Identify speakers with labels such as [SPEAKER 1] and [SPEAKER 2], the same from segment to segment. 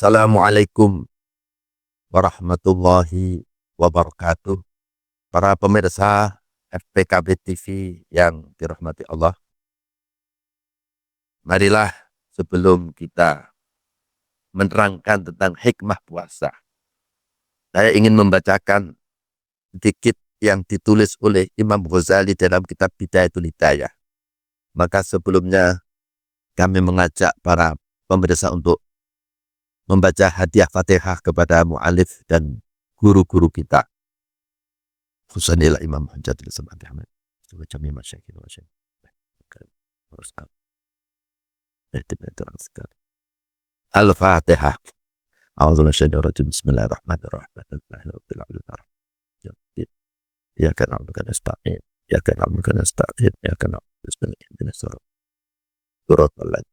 [SPEAKER 1] Assalamualaikum warahmatullahi wabarakatuh. Para pemirsa FPKB TV yang dirahmati Allah, marilah sebelum kita menerangkan tentang hikmah puasa, saya ingin membacakan sedikit yang ditulis oleh Imam Ghazali dalam kitab Bidayatul Hidayah. Maka sebelumnya kami mengajak para pemirsa untuk membaca hadiah Fatihah kepada mu'alif dan guru-guru kita. Khususnya Imam Hujjatul Islam Ahmad. Al-Fatihah. Bismillahirrahmanirrahim. Ya kana bukan nasta'in. Ya kana bukan nasta'in. Ya kana bismillahirrahmanirrahim. Surat Al-Lad.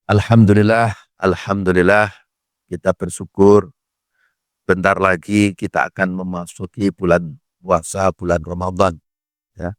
[SPEAKER 1] Alhamdulillah, alhamdulillah, kita bersyukur. Bentar lagi kita akan memasuki bulan puasa, bulan Ramadan. Ya.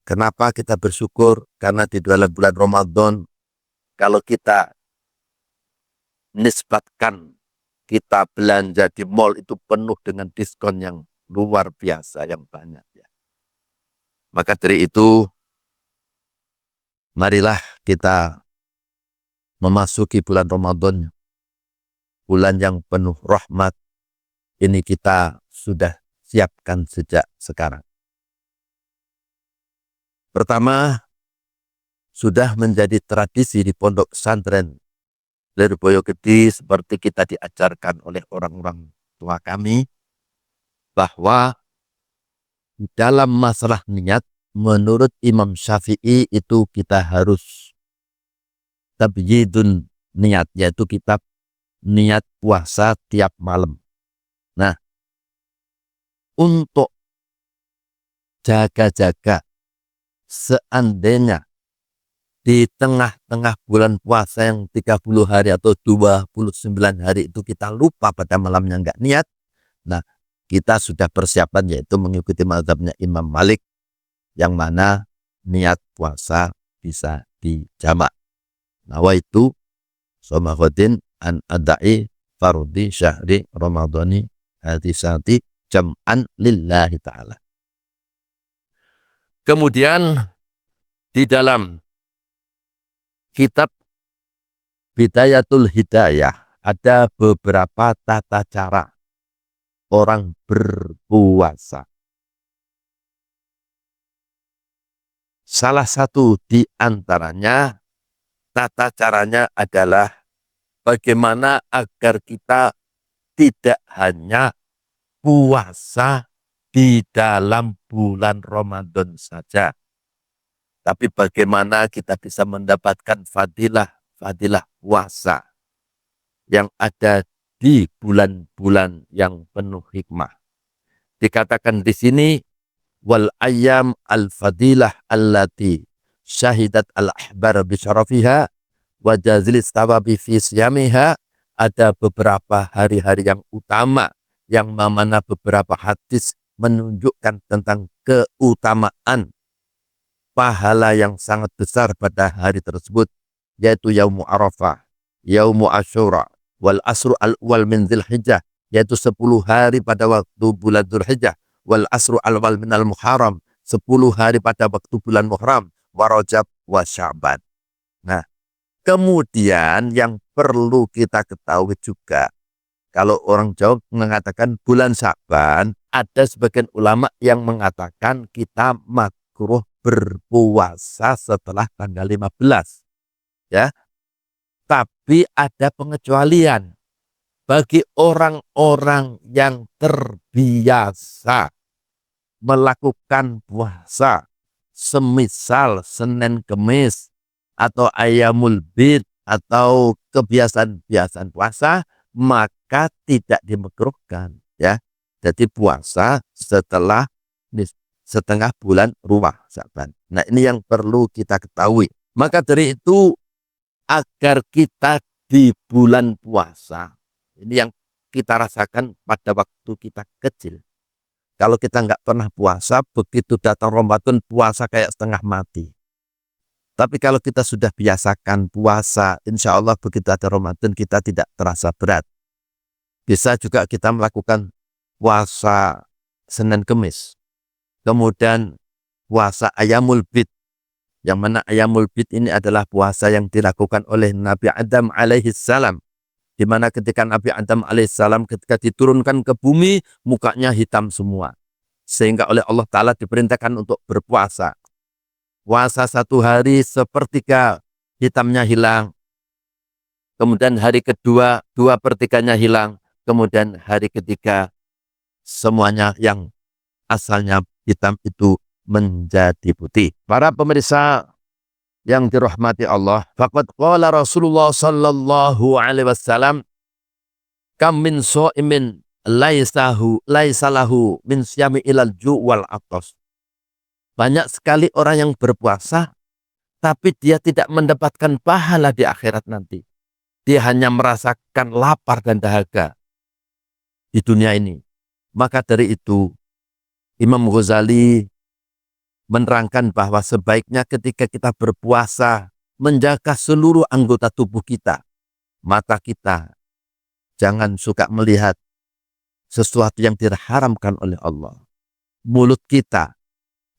[SPEAKER 1] Kenapa kita bersyukur? Karena di dalam bulan Ramadan, kalau kita nisbatkan kita belanja di mall itu penuh dengan diskon yang luar biasa, yang banyak. Ya. Maka dari itu, marilah kita memasuki bulan Ramadan, bulan yang penuh rahmat. Ini kita sudah siapkan sejak sekarang. Pertama, sudah menjadi tradisi di pondok pesantren Lirboyo Gede, seperti kita diajarkan oleh orang-orang tua kami, bahwa di dalam masalah niat, menurut Imam Syafi'i itu kita harus tabyidun niat, yaitu kita niat puasa tiap malam. Nah, untuk jaga-jaga seandainya di tengah-tengah bulan puasa yang 30 hari atau 29 hari itu kita lupa pada malamnya enggak niat, nah kita sudah persiapan, yaitu mengikuti mazhabnya Imam Malik, yang mana niat puasa bisa dijamak. Nawaitu somahodin an adai fardi syahri ramadhani hadisati jam'an lillahi ta'ala. Kemudian di dalam kitab Bidayatul Hidayah ada beberapa tata cara orang berpuasa. Salah satu di antaranya, tata caranya adalah bagaimana agar kita tidak hanya puasa di dalam bulan Ramadan saja, tapi bagaimana kita bisa mendapatkan fadilah puasa yang ada di bulan-bulan yang penuh hikmah. Dikatakan di sini, wal ayyam al-fadilah allati syahidat al-ahbar bisyarafiha wa jazilis tawabi fi siyamiha. Ada beberapa hari-hari yang utama, yang mana beberapa hadis menunjukkan tentang keutamaan pahala yang sangat besar pada hari tersebut, yaitu Yaumu Arafah, Yaumu Asyura, wal asru al-awwal min Dzulhijjah, yaitu 10 hari pada waktu bulan Dzulhijjah, wal asru al-awwal min al-Muharram, 10 hari pada waktu bulan Muharram, wa Rajab wa Sya'ban. Nah, kemudian yang perlu kita ketahui juga, kalau orang Jawa mengatakan bulan Sya'ban, ada sebagian ulama yang mengatakan kita makruh berpuasa setelah tanggal 15. Ya. Tapi ada pengecualian bagi orang-orang yang terbiasa melakukan puasa semisal Senin Kemis atau Ayyamul Bid atau kebiasaan-kebiasaan puasa, maka tidak dimakruhkan, ya. Jadi puasa setelah setengah bulan Rumah Sya'ban. Nah, ini yang perlu kita ketahui. Maka dari itu, agar kita di bulan puasa, ini yang kita rasakan pada waktu kita kecil. Kalau kita nggak pernah puasa, begitu datang Ramadan, puasa kayak setengah mati. Tapi kalau kita sudah biasakan puasa, insya Allah begitu ada Ramadan kita tidak terasa berat. Bisa juga kita melakukan puasa Senin Kemis. Kemudian puasa Ayyamul Bid. Yang mana Ayyamul Bid ini adalah puasa yang dilakukan oleh Nabi Adam alaihissalam. Di mana ketika Nabi Adam alaihissalam ketika diturunkan ke bumi, mukanya hitam semua. Sehingga oleh Allah Ta'ala diperintahkan untuk berpuasa. Puasa 1 hari sepertiga hitamnya hilang. Kemudian hari kedua 2/3-nya hilang. Kemudian hari ketiga semuanya yang asalnya hitam itu menjadi putih. Para pemirsa yang dirahmati Allah, faqad qala Rasulullah sallallahu alaihi wasallam, kam min shaimin laisa lahu min siyami ilal ju' wal atas. Banyak sekali orang yang berpuasa tapi dia tidak mendapatkan pahala di akhirat nanti. Dia hanya merasakan lapar dan dahaga di dunia ini. Maka dari itu Imam Ghazali menerangkan bahwa sebaiknya ketika kita berpuasa menjaga seluruh anggota tubuh kita. Mata kita jangan suka melihat sesuatu yang diharamkan oleh Allah. Mulut kita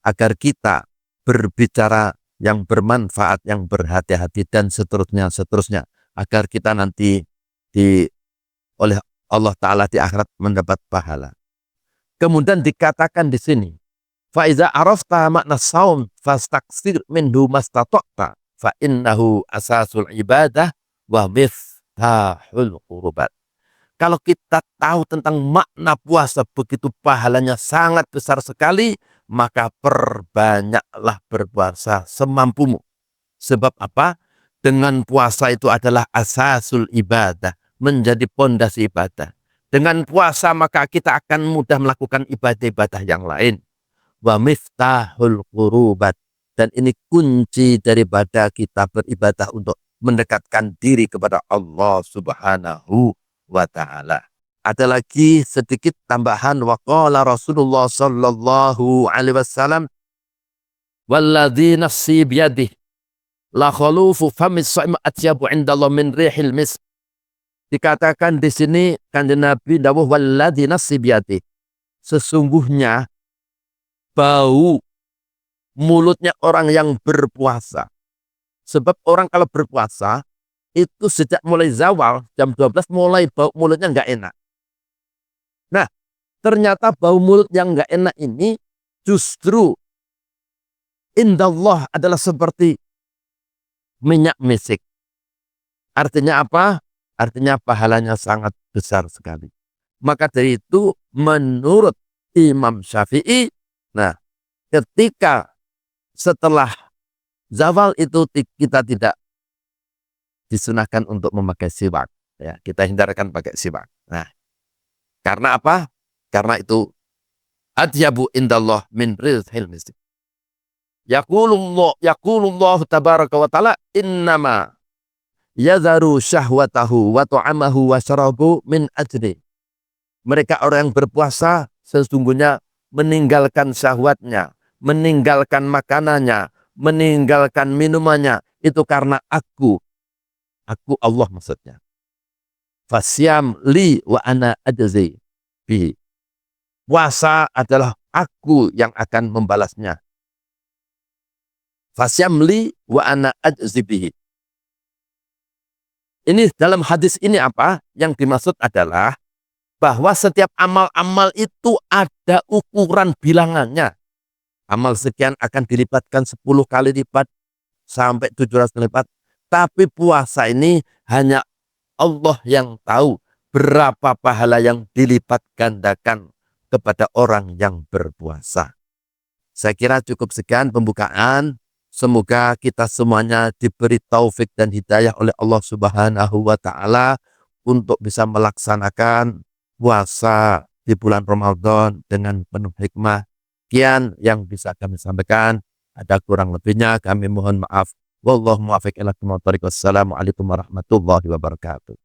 [SPEAKER 1] agar kita berbicara yang bermanfaat, yang berhati-hati dan seterusnya. Agar kita nanti oleh Allah Ta'ala di akhirat mendapat pahala. Kemudian dikatakan di sini, فَإِذَا عَرَفْتَ مَعْنَ الصَّوْمِ فَاسْتَكْثِرْ مِنْهُ مَا اسْتَطَعْتَ فَإِنَّهُ أَسَاسُ الْعِبَادَةِ وَمِفْتَاحُ الْقُرُبَاتِ. Kalau kita tahu tentang makna puasa begitu pahalanya sangat besar sekali, maka perbanyaklah berpuasa semampumu. Sebab apa? Dengan puasa itu adalah asasul ibadah, menjadi pondasi ibadah. Dengan puasa maka kita akan mudah melakukan ibadah-ibadah yang lain. Wa miftahul qurubat, dan ini kunci daripada kita beribadah untuk mendekatkan diri kepada Allah Subhanahu wa ta'ala. Ada lagi sedikit tambahan, waqala Rasulullah sallallahu alaihi wasallam, walladzi nafsi biyadihi la khalufu famis shaim atyabu indallah min rihil misk. Dikatakan di sini kanjeng Nabi dawuh walladzi nafsi biyadihi, sesungguhnya bau mulutnya orang yang berpuasa. Sebab orang kalau berpuasa itu sejak mulai zawal jam 12 mulai bau mulutnya nggak enak. Nah, ternyata bau mulut yang nggak enak ini justru indallah adalah seperti minyak misik. Artinya apa? Artinya pahalanya sangat besar sekali. Maka dari itu menurut Imam Syafi'i, nah ketika setelah zawal itu kita tidak disunahkan untuk memakai siwak. Ya, kita hindarkan pakai siwak. Nah, karena apa? Karena itu adyabu indallah min rizhil misik. Yaqulullah tabaraka wa ta'ala innama yadharu syahwatahu wa tu'amahu wa syarabu min ajri. Mereka orang yang berpuasa sesungguhnya meninggalkan syahwatnya, meninggalkan makanannya, meninggalkan minumannya itu karena aku Allah maksudnya. Fasyam li wa ana ajzi bihi. Puasa adalah aku yang akan membalasnya. Fasyam li wa ana ajzi bihi. Ini dalam hadis ini apa? Yang dimaksud adalah bahwa setiap amal-amal itu ada ukuran bilangannya. Amal sekian akan dilipatkan 10 kali lipat sampai 700 kali lipat. Tapi puasa ini hanya Allah yang tahu berapa pahala yang dilipat gandakan kepada orang yang berpuasa. Saya kira cukup sekian pembukaan. Semoga kita semuanya diberi taufik dan hidayah oleh Allah Subhanahu wa ta'ala untuk bisa melaksanakan puasa di bulan Ramadan dengan penuh hikmah. Sekian yang bisa kami sampaikan. Ada kurang lebihnya kami mohon maaf. Wallahu muwaffiq ila aqwamit thoriq. Wassalamualaikum warahmatullahi wabarakatuh.